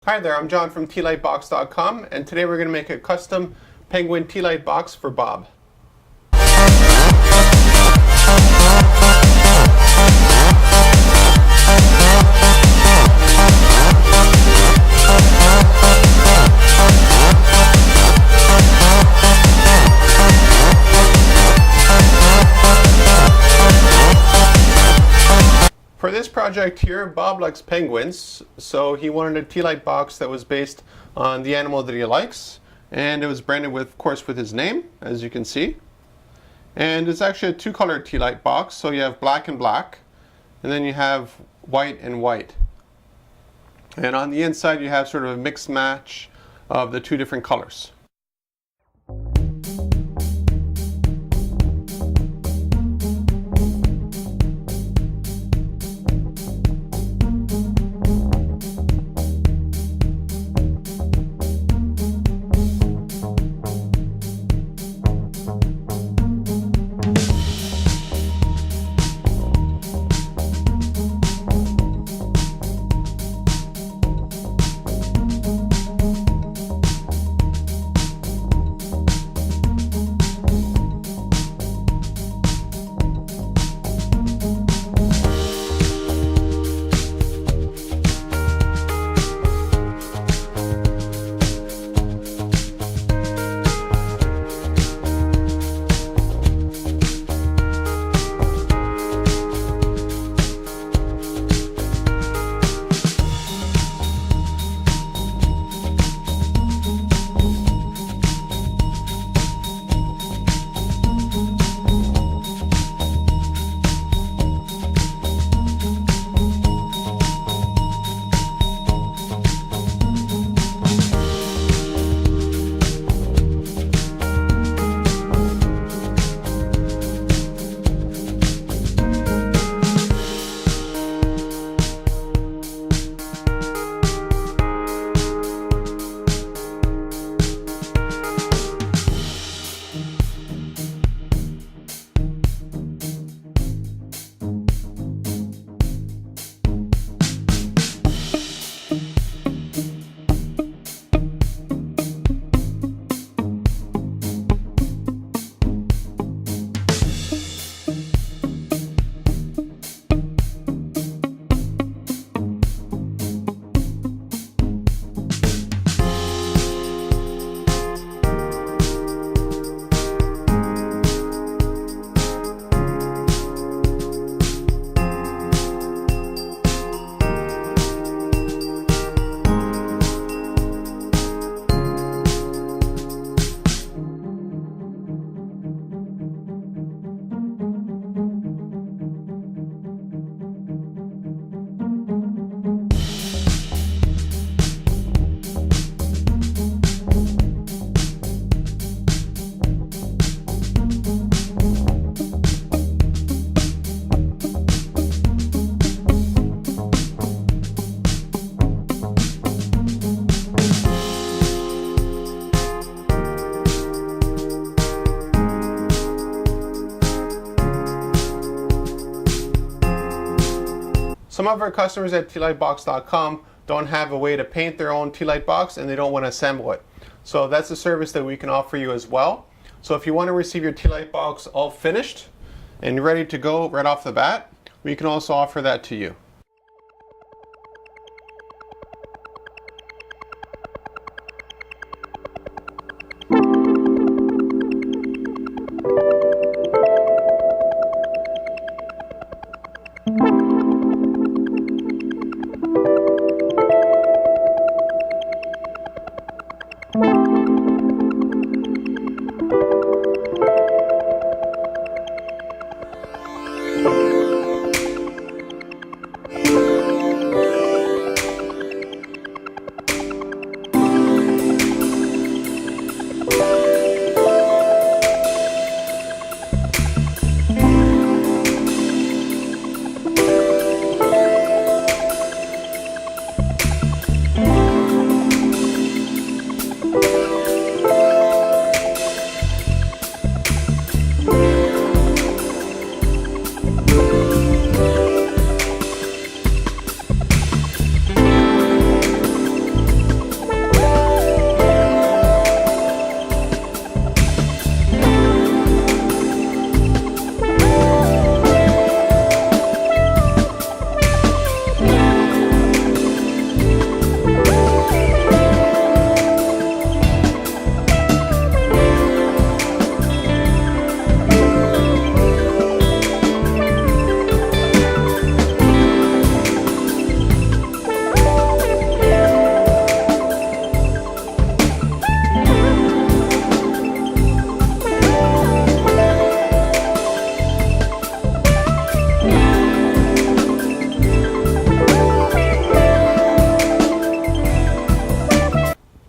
Hi there, I'm John from tealightbox.com, and today we're going to make a custom penguin tea light box for Bob. For this project here, Bob likes penguins, so he wanted a tea light box that was based on the animal that he likes, and it was branded with, of course, with his name, as you can see. And it's actually a two-color tea light box, so you have black and black, and then you have white and white. And on the inside you have sort of a mixed match of the two different colors. Some of our customers at tealightbox.com don't have a way to paint their own tea light box, and they don't want to assemble it. So that's a service that we can offer you as well. So if you want to receive your tea light box all finished and ready to go right off the bat, we can also offer that to you.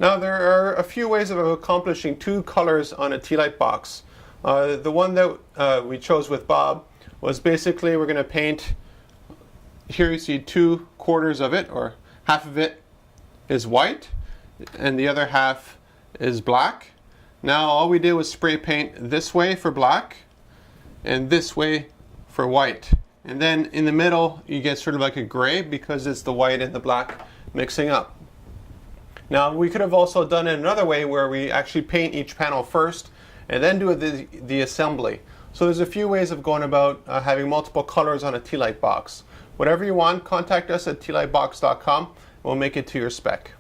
Now there are a few ways of accomplishing two colors on a tea light box. The one that we chose with Bob was basically we're going to paint, here you see 2/4 of it, or half of it is white and the other half is black. Now all we did was spray paint this way for black and this way for white. And then in the middle you get sort of like a gray because it's the white and the black mixing up. Now we could have also done it another way where we actually paint each panel first and then do the assembly. So there's a few ways of going about having multiple colors on a tea light box. Whatever you want, contact us at tealightbox.com. We'll make it to your spec.